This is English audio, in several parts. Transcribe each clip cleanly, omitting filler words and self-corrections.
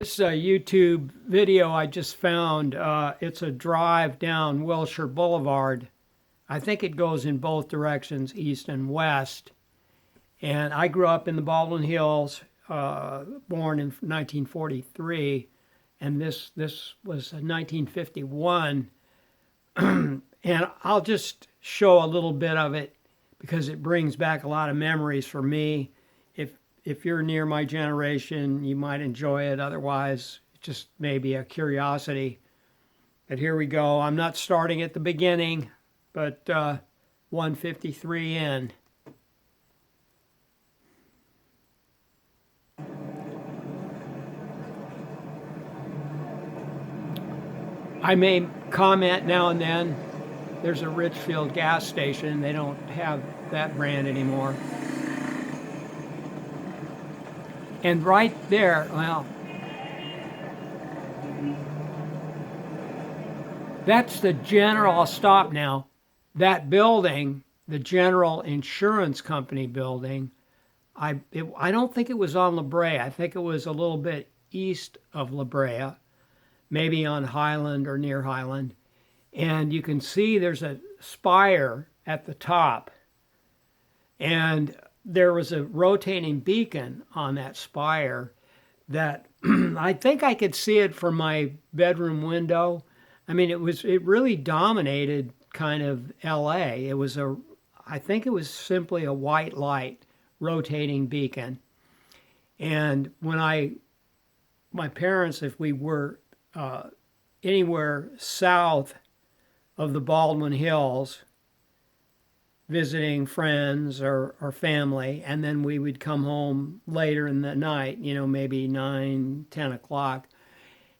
This YouTube video I just found, it's a drive down Wilshire Boulevard. I think it goes in both directions, east and west. And I grew up in the Baldwin Hills, born in 1943, and this was 1951. And I'll just show a little bit of it because it brings back a lot of memories for me. If you're near my generation, you might enjoy it. Otherwise, it just maybe a curiosity. But here we go. I'm not starting at the beginning, but 153 in. I may comment now and then. There's a Richfield gas station. They don't have that brand anymore. And right there, well, that's the general, I'll stop now. That building, the General Insurance Company building, I don't think it was on La Brea. I think it was a little bit east of La Brea, maybe on Highland or near Highland. And you can see there's a spire at the top. And there was a rotating beacon on that spire that I think I could see it from my bedroom window. I mean, it really dominated kind of LA. I think it was simply a white light rotating beacon. And when my parents, if we were anywhere south of the Baldwin Hills, visiting friends or family, and then we would come home later in the night, maybe 9, 10 o'clock,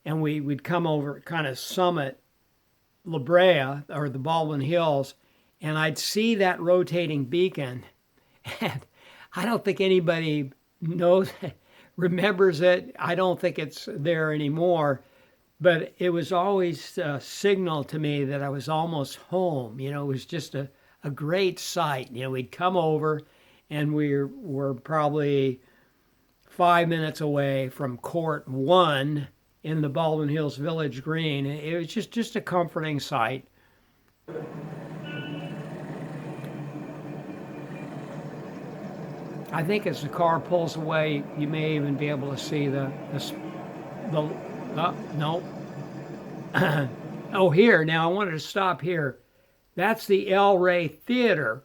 and we would come over, kind of summit La Brea or the Baldwin Hills, and I'd see that rotating beacon, and I don't think anybody remembers it. I don't think it's there anymore, but it was always a signal to me that I was almost home. It was just a great sight. We'd come over and we were probably 5 minutes away from Court 1 in the Baldwin Hills Village Green. It was just a comforting sight. I think as the car pulls away, you may even be able to see no. Oh, here. Now I wanted to stop here. That's the Rey Theater.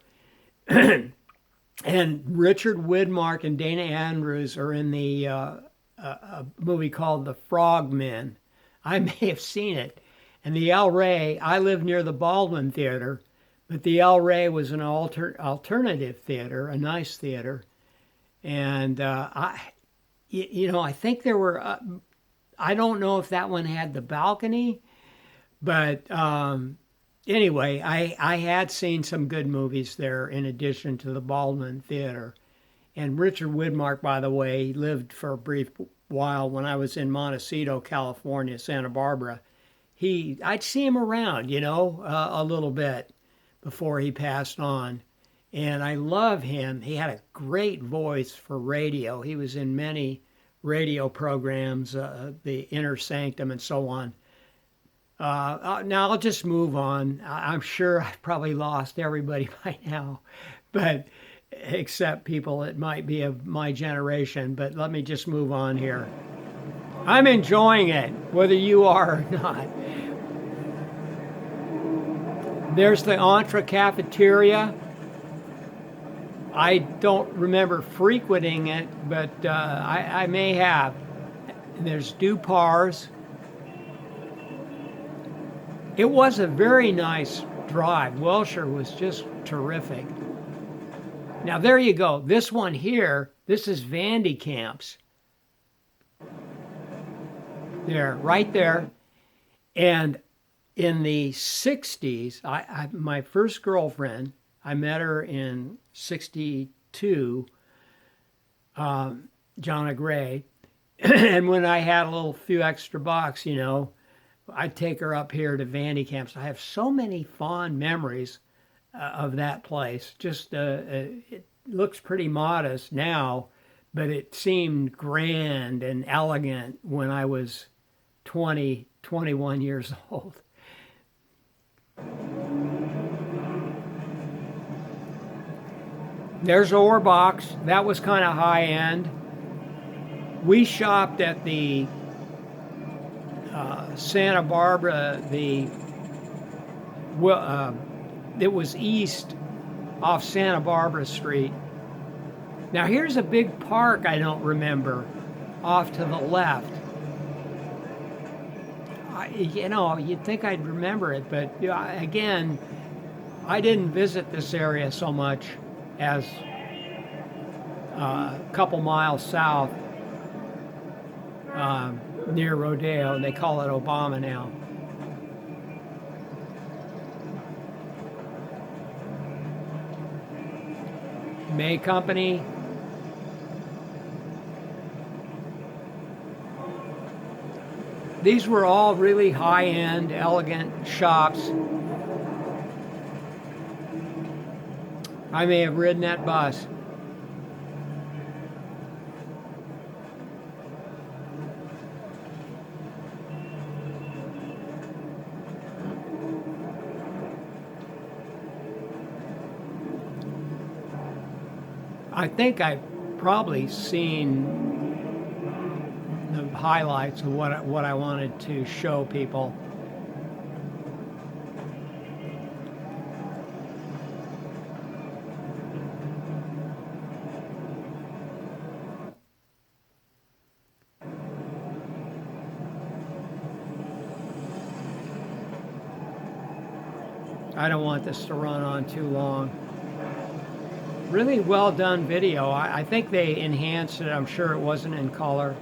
And Richard Widmark and Dana Andrews are in the a movie called The Frogmen. I may have seen it. And the El Rey, I live near the Baldwin Theater, but the El Rey was an alternative theater, a nice theater. And I think there were, I don't know if that one had the balcony, but anyway, I had seen some good movies there in addition to the Baldwin Theater. And Richard Widmark, by the way, lived for a brief while when I was in Montecito, California, Santa Barbara. I'd see him around, a little bit before he passed on. And I love him. He had a great voice for radio. He was in many radio programs, the Inner Sanctum and so on. Now I'll just move on. I'm sure I've probably lost everybody by now, but except people that might be of my generation. But let me just move on here. I'm enjoying it, whether you are or not. There's the Entre Cafeteria. I don't remember frequenting it, but I may have. There's Dupar's. It was a very nice drive. Wilshire was just terrific. Now there you go. This one here, this is Vanity Camp's. There, right there. And in the 60s, my first girlfriend, I met her in 62, Jonna Gray. And when I had a few extra bucks, I'd take her up here to Vanity Camp. So I have so many fond memories of that place. Just it looks pretty modest now, but it seemed grand and elegant when I was 20, 21 years old. There's Orbach's. That was kind of high end. We shopped at the Santa Barbara, it was east off Santa Barbara Street. Now here's a big park I don't remember off to the left. You'd think I'd remember it, but again, I didn't visit this area so much as a couple miles south near Rodeo. They call it Obama now. May Company. These were all really high-end, elegant shops. I may have ridden that bus. I think I've probably seen the highlights of what I wanted to show people. I don't want this to run on too long. Really well done video. I think they enhanced it. I'm sure it wasn't in color.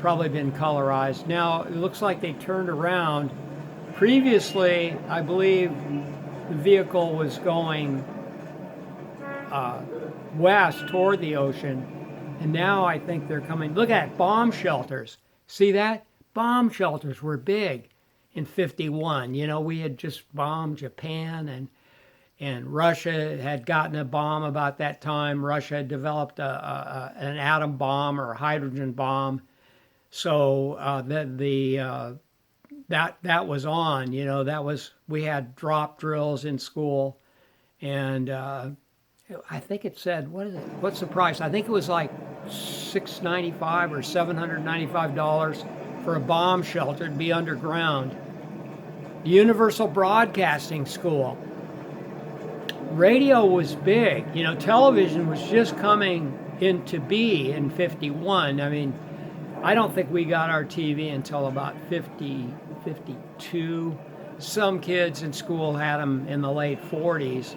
Probably been colorized. Now it looks like they turned around. Previously, I believe the vehicle was going west toward the ocean, and now I think they're coming. Look at bomb shelters. See that? Bomb shelters were big in '51. You know, we had just bombed Japan, and Russia had gotten a bomb about that time. Russia had developed an atom bomb or a hydrogen bomb. So that was on, you know, we had drop drills in school. And I think it said, what's the price? I think it was like $695 or $795 for a bomb shelter to be underground. Universal Broadcasting School. Radio was big. You know, television was just coming into be in '51. I mean, I don't think we got our TV until about 52. Some kids in school had them in the late 40s,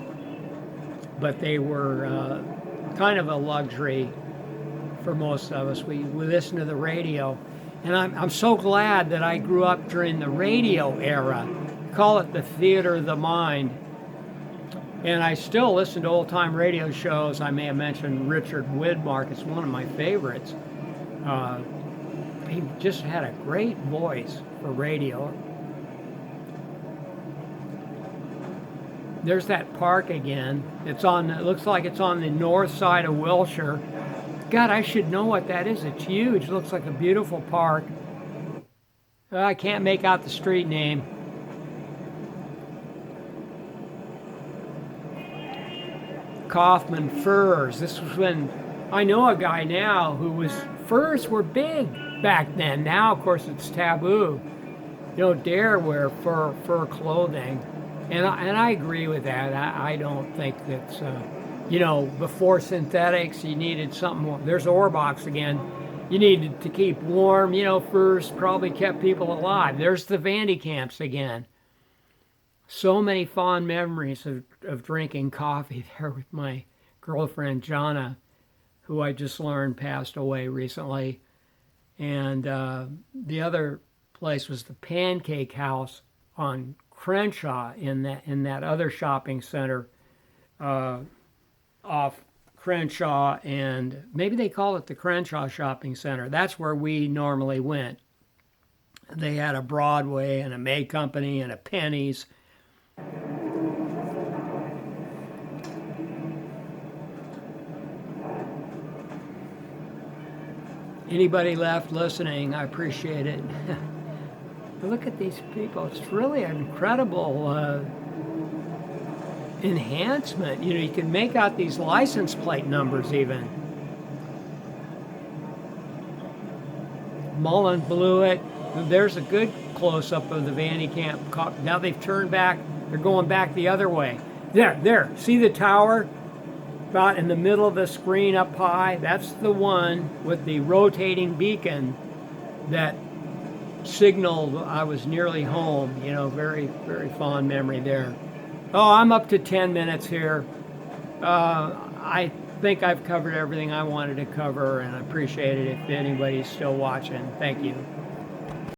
but they were kind of a luxury for most of us. We listened to the radio, and I'm so glad that I grew up during the radio era. Call it the theater of the mind. And I still listen to old-time radio shows. I may have mentioned Richard Widmark. It's one of my favorites. He just had a great voice for radio. There's that park again. It looks like it's on the north side of Wilshire. God, I should know what that is. It's huge. It looks like a beautiful park. I can't make out the street name. Kaufman Furs. This was when I know a guy now furs were big back then. Now, of course, it's taboo. You don't dare wear fur clothing. And I agree with that. I don't think that's, before synthetics, you needed something more. There's Orbach's again. You needed to keep warm. You know, furs probably kept people alive. There's the Vanity Camps again. So many fond memories of drinking coffee there with my girlfriend, Jana, who I just learned passed away recently. And the other place was the Pancake House on Crenshaw in that other shopping center off Crenshaw, and maybe they call it the Crenshaw Shopping Center. That's where we normally went. They had a Broadway and a May Company and a Penney's. Anybody left listening, I appreciate it. Look at these people. It's really an incredible enhancement. You know, you can make out these license plate numbers even. Mullen blew it. There's a good close-up of the Vanity Camp. Now they've turned back. They're going back the other way. There. See the tower? About in the middle of the screen up high? That's the one with the rotating beacon that signaled I was nearly home. You know, very, very fond memory there. Oh, I'm up to 10 minutes here. I think I've covered everything I wanted to cover, and I appreciate it if anybody's still watching. Thank you.